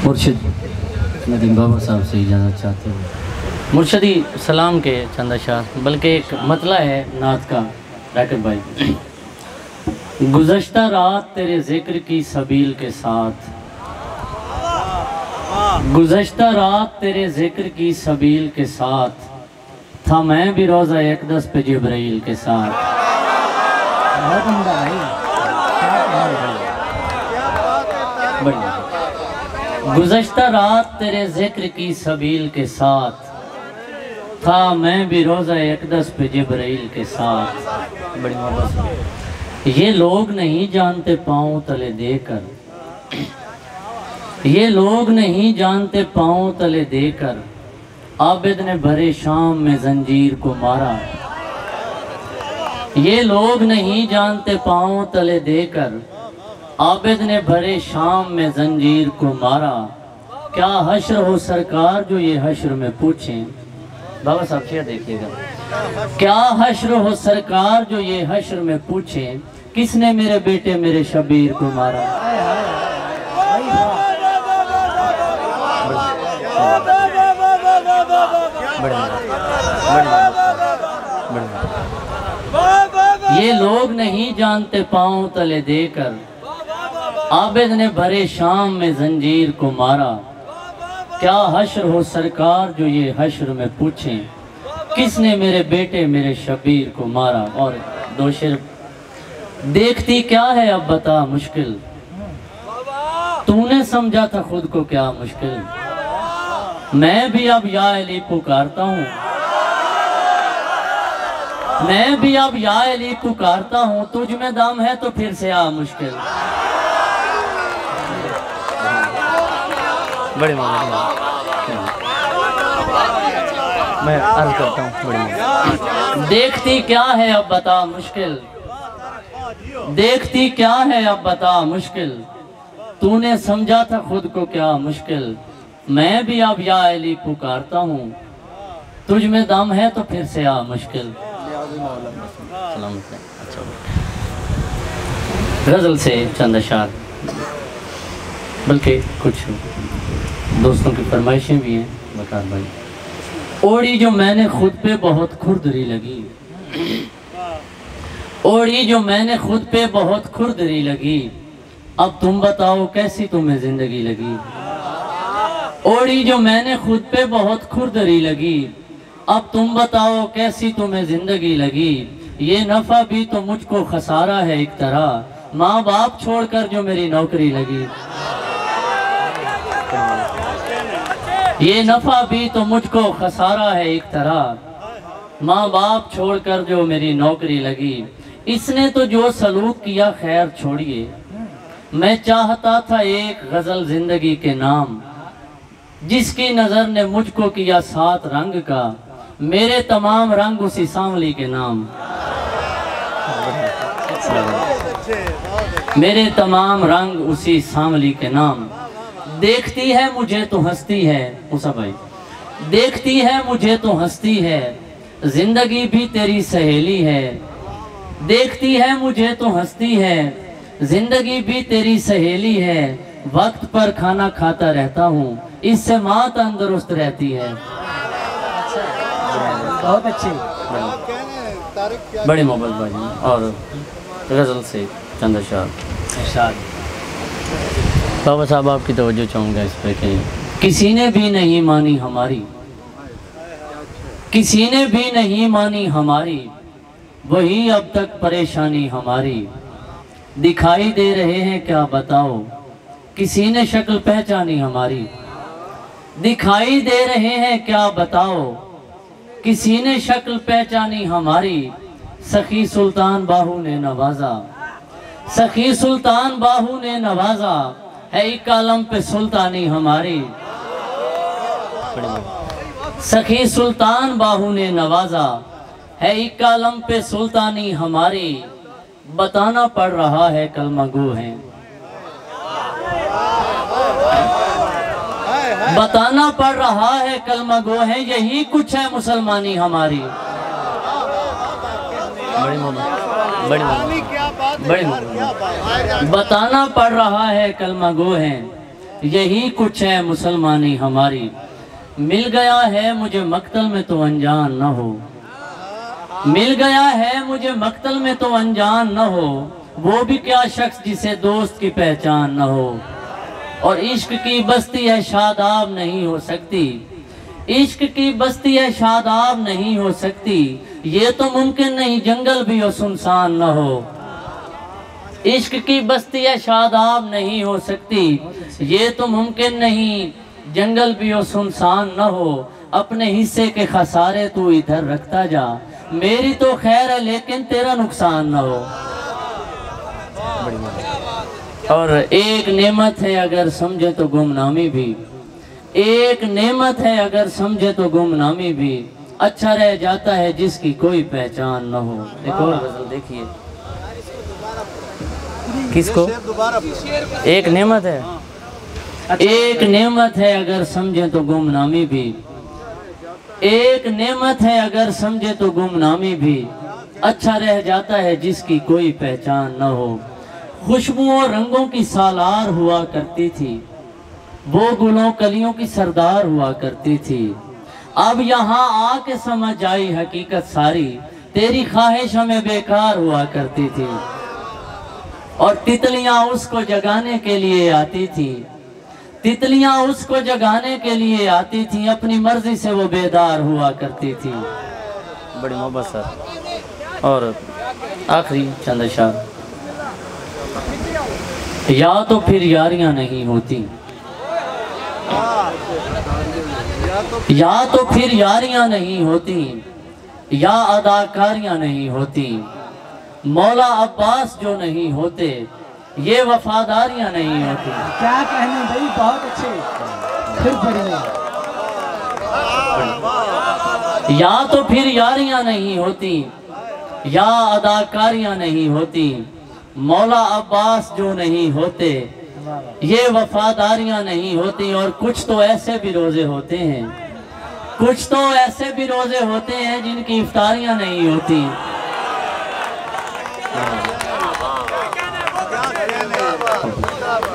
मुर्शिद नदीम बाबा साहब से इजाज़त चाहते हैं। मुर्शदी सलाम के चंद अशार, बल्कि एक मतला है नात का। राकिब भाई, गुज़श्ता रात तेरे ज़िक्र की सबील के साथ, गुज़श्ता रात तेरे ज़िक्र की सबील के साथ था मैं भी रोज़ा यकदस पे जिब्राइल के साथ। गुज़श्ता रात तेरे ज़िक्र की सबील के साथ था मैं भी रोज़ा यकदस पे जिब्राइल के साथ। बड़ी मोहब्बत। ये लोग नहीं जानते पाँव तले देकर, ये लोग नहीं जानते पाँव तले देकर आबिद ने भरे शाम में जंजीर को मारा। ये लोग नहीं जानते पाँव तले देकर आबिद ने भरे शाम में जंजीर को मारा। क्या हश्र हो सरकार जो ये हश्र में पूछें। बाबा साहब शेर देखिएगा। क्या हश्र हो सरकार जो ये हश्र में पूछें किसने मेरे बेटे मेरे शबीर को मारा। ये लोग नहीं जानते पाँव तले देकर आबिद ने भरे शाम में जंजीर को मारा। क्या हश्र हो सरकार जो ये हश्र में पूछें किसने मेरे बेटे मेरे शबीर को मारा। और दो शेर। देखती क्या है अब बता मुश्किल, तूने समझा था खुद को क्या मुश्किल। मैं भी अब या अली पुकारता हूँ, मैं भी अब या अली पुकारता हूँ। तुझ में दम है तो फिर से आ मुश्किल। बड़ी मैं अर्ज करता हूँ। बड़ी देखती क्या है अब बता मुश्किल, देखती क्या है अब बता मुश्किल। तूने समझा था खुद को क्या मुश्किल। मैं भी अब या अली पुकारता हूँ, तुझ में दम है तो फिर से आ मुश्किल। गजल से चंद अशार, बल्कि कुछ दोस्तों की फरमाइशें भी हैं। वकार भाई, ओढ़ी जो मैंने खुद पे बहुत खुरदरी लगी, ओढ़ी जो मैंने खुद पे बहुत खुरदरी लगी। अब तुम बताओ कैसी तुम्हें जिंदगी लगी। ओढ़ी जो मैंने खुद पे बहुत खुरदरी लगी। अब तुम बताओ कैसी तुम्हें जिंदगी लगी। ये नफा भी तो मुझको खसारा है एक तरह, माँ बाप छोड़कर जो मेरी नौकरी लगी। ये नफा भी तो मुझको खसारा है एक तरह, माँ बाप छोड़कर जो मेरी नौकरी लगी। इसने तो जो सलूक किया खैर छोड़िए, मैं चाहता था एक गजल जिंदगी के नाम। जिसकी नजर ने मुझको किया सात रंग का, मेरे तमाम रंग उसी सांवली के नाम। मेरे तमाम रंग उसी सांवली के नाम। देखती है मुझे तो हंसती है मूसा भाई, देखती है मुझे तो हंसती है। जिंदगी भी तेरी सहेली है। देखती है मुझे तो हंसती है, जिंदगी भी तेरी सहेली है। वक्त पर खाना खाता रहता हूँ, इससे माँ तंदुरुस्त रहती है। बहुत अच्छी, बड़ी मोहब्बत भाई। और गजल से चंद अशार। बाबा साहब आपकी तवज्जो चाहूँगा इस पर कि किसी ने भी नहीं मानी हमारी, किसी ने भी नहीं मानी हमारी। वही अब तक परेशानी हमारी। दिखाई दे रहे हैं क्या बताओ, किसी ने शक्ल पहचानी हमारी। दिखाई दे रहे हैं क्या बताओ, किसी ने शक्ल पहचानी हमारी। सखी सुल्तान बाहू ने नवाजा, सखी सुल्तान बाहू ने नवाजा। है एक आलम पे सुल्तानी हमारी। सखी सुल्तान बाहू ने नवाजा, है एक आलम पे सुल्तानी हमारी। बताना पड़ रहा है कलमा गो है, बताना पड़ रहा है कलमा गो है। यही कुछ है मुसलमानी हमारी। बड़ी बड़ी बताना पड़ रहा है कलमा गो है, यही कुछ है मुसलमानी हमारी। मिल गया है मुझे मक्तल में तो अनजान न हो, मिल गया है मुझे मक्तल में तो अनजान न हो, वो भी क्या शख्स जिसे दोस्त की पहचान न हो। और इश्क की बस्ती है शादाब नहीं हो सकती, इश्क की बस्ती है शादाब नहीं हो सकती, ये तो मुमकिन नहीं जंगल भी हो सुनसान न हो। इश्क की बस्ती है शादाब नहीं हो सकती, ये तो मुमकिन नहीं जंगल भी हो सुनसान न हो। अपने हिस्से के खसारे तू इधर रखता जा, मेरी तो खैर है लेकिन तेरा नुकसान न हो। और एक नेमत है अगर समझे तो गुमनामी भी, एक नेमत है अगर समझे तो गुमनामी भी, अच्छा रह जाता है जिसकी कोई पहचान न हो। एक और गजल देखिए, किसको? एक नेमत है, एक नेमत है अगर समझे तो गुमनामी भी, एक नेमत है अगर समझे तो गुमनामी भी, अच्छा रह जाता है जिसकी कोई पहचान न हो। खुशबुओं रंगों की सालार हुआ करती थी, वो गुलों कलियों की सरदार हुआ करती थी। अब यहाँ आके समझ आई हकीकत सारी, तेरी ख्वाहिश हमें बेकार हुआ करती थी। और तितलियां उसको जगाने के लिए आती थी, तितलियां उसको जगाने के लिए आती थी, अपनी मर्जी से वो बेदार हुआ करती थी। बड़ी मोहब्बत सर। और आखिरी चंद अशआर, या तो फिर यारियां नहीं होती, या तो फिर यारियां नहीं होती, या अदाकारियां नहीं होती, मौला अब्बास जो नहीं होते, ये वफादारियां नहीं होती। क्या कहने भाई, बहुत अच्छे। फिर पढ़िए। या तो फिर यारियां नहीं होती, या अदाकारियां नहीं होती, मौला अब्बास जो नहीं होते, ये वफादारियां नहीं होती। और कुछ तो ऐसे भी रोजे होते हैं, कुछ तो ऐसे भी रोजे होते हैं जिनकी इफ्तारियां नहीं होती।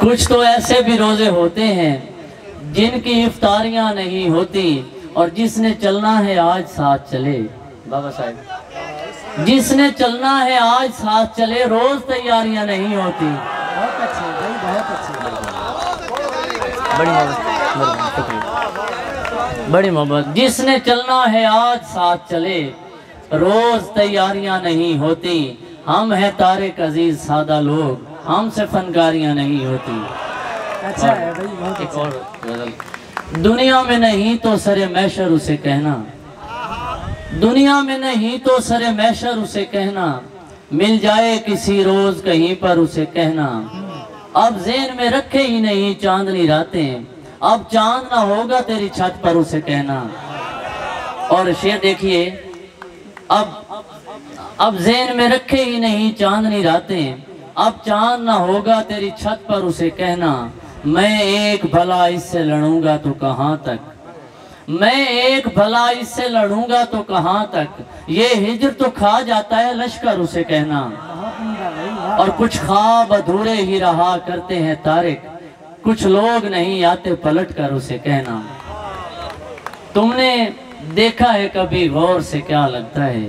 कुछ तो ऐसे भी रोजे होते हैं जिनकी इफ्तारियां नहीं होती। और जिसने चलना है आज साथ चले, बाबा साहब, जिसने चलना है आज साथ चले, रोज तैयारियां नहीं होती। बहुत अच्छे भाई, बहुत अच्छे। बड़ी मोहब्बत, बड़ी मोहब्बत। जिसने चलना है आज साथ चले, रोज तैयारियां नहीं होती। हम हैं तारिक अजीज सादा लोग, हमसे फनकारियां नहीं होती। अच्छा है भाई, बहुत एक और गजल, दुनिया में नहीं तो सरे मैशर उसे कहना, दुनिया में नहीं तो सरे मैशर उसे कहना, मिल जाए किसी रोज कहीं पर उसे कहना। अब ज़हन में रखे ही नहीं चांदनी रातें, अब चांद ना होगा तेरी छत पर उसे कहना। और शेर देखिए, अब ज़हन में रखे ही नहीं चांदनी रातें, अब चांद ना होगा तेरी छत पर उसे कहना। मैं एक भला इससे लड़ूंगा तो कहाँ तक, मैं एक भला इससे लड़ूंगा तो कहाँ तक, ये हिज्र तो खा जाता है लश्कर उसे कहना। और कुछ ख्वाब अधूरे ही रहा करते हैं तारिक, कुछ लोग नहीं आते पलट कर उसे कहना। तुमने देखा है कभी गौर से क्या लगता है,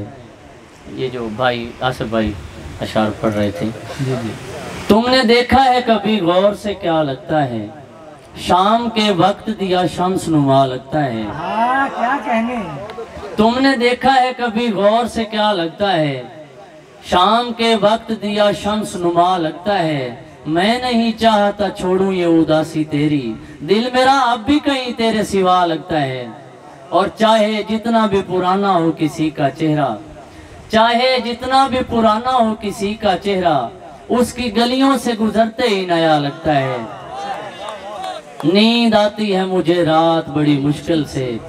ये जो भाई आसिफ भाई अशार पढ़ रहे थे, जी जी, तुमने देखा है कभी गौर से क्या लगता है, शाम के वक्त दिया शम्स नुमा लगता है। हाँ, क्या कहने। तुमने देखा है कभी गौर से क्या लगता है, शाम के वक्त दिया शम्स नुमा लगता है। मैं नहीं चाहता छोड़ूं ये उदासी तेरी, दिल मेरा अब भी कहीं तेरे सिवा लगता है। और चाहे जितना भी पुराना हो किसी का चेहरा, चाहे जितना भी पुराना हो किसी का चेहरा, उसकी गलियों से गुजरते ही नया लगता है। नींद आती है मुझे रात बड़ी मुश्किल से,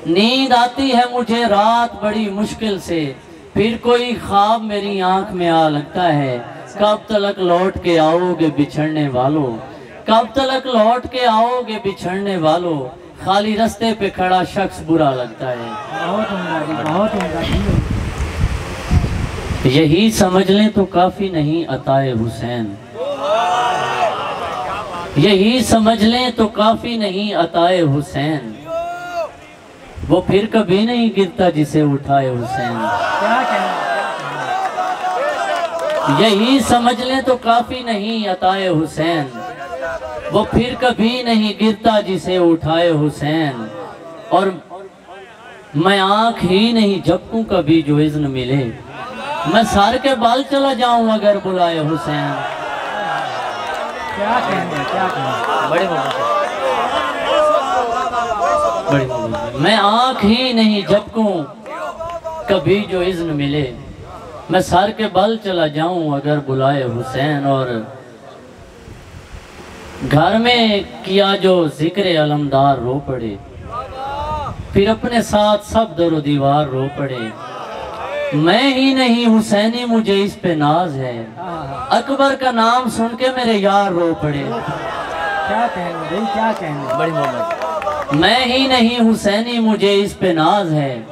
नींद आती है मुझे रात बड़ी मुश्किल से, फिर कोई ख्वाब मेरी आंख में आ लगता है। कब तक लौट के आओगे बिछड़ने वालों, कब तक लौट के आओगे बिछड़ने वालों, खाली रास्ते पे खड़ा शख्स बुरा लगता है। बहुत उम्दा, बहुत उम्दा। यही समझ लें तो काफी नहीं अताए हुसैन, यही समझ लें तो काफी नहीं अताए हुसैन, वो फिर कभी नहीं गिरता जिसे उठाए हुसैन। क्या कहना, यही समझ लें तो काफी नहीं अताए हुसैन, वो फिर कभी नहीं गिरता जिसे उठाए हुसैन। और मैं आंख ही नहीं झपकूं कभी जो इज़्न मिले, मैं सर के बाल चला जाऊं अगर बुलाए हुसैन। क्या कहना, क्या कहना, बड़े बड़े मैं आंख ही नहीं झपकूं कभी जो इज़्न मिले, मैं सर के बल चला जाऊं अगर बुलाए हुसैन। और घर में किया जो जिक्र अलमदार रो पड़े, फिर अपने साथ सब दरो दीवार रो पड़े। मैं ही नहीं हुसैनी मुझे इस पे नाज है, अकबर का नाम सुन के मेरे यार रो पड़े। क्या कहना भाई, क्या कहना, बड़ी मोहब्बत। मैं ही नहीं हुसैनी मुझे इस पे नाज है,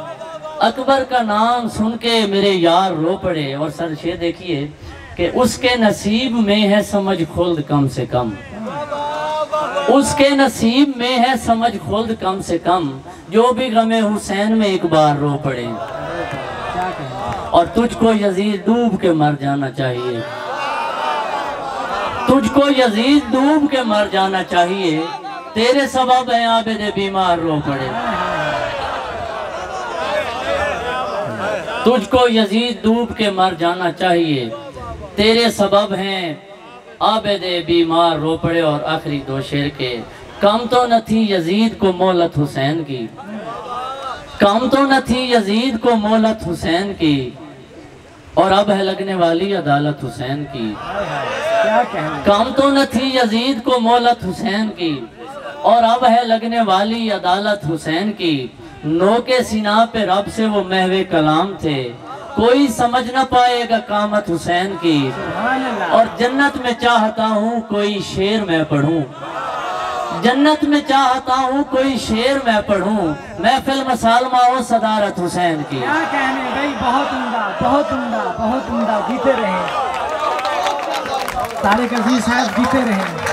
अकबर का नाम सुन के मेरे यार रो पड़े। और सर शेर देखिए कि उसके नसीब में है समझ खुल्द कम से कम, उसके नसीब में है समझ खुल्द कम से कम, जो भी गमे हुसैन में एक बार रो पड़े। क्या कहना, और तुझको यजीद डूब के मर जाना चाहिए, तुझको यजीद डूब के मर जाना चाहिए, तेरे सबब है आबिद बीमार रो पड़े। तुझको यजीद डूब के मर जाना चाहिए, तेरे सबब हैं आबिद बीमार रो पड़े। और आखिरी दो शेर के, कम तो न थी यजीद को मोहलत हुसैन की, कम तो न थी यजीद को मोहलत हुसैन की, और अब है लगने वाली अदालत हुसैन की। क्या कहना, कम तो न थी यजीद को मोहलत हुसैन की, और अब है लगने वाली अदालत हुसैन की। नो के सीना पे रब से वो महवे कलाम थे, कोई समझ न पाएगा कामत हुसैन की। सुभान अल्लाह। और जन्नत में चाहता हूँ कोई शेर मैं पढ़ूं, जन्नत में चाहता हूँ कोई शेर मैं पढ़ूं, महफिल में सालमा हो सदारत हुसैन की। क्या कहने भाई, बहुत उम्दा, बहुत उम्दा, बहुत उम्दा। जीते रहे तारिक अजीज साहब, जीते रहे।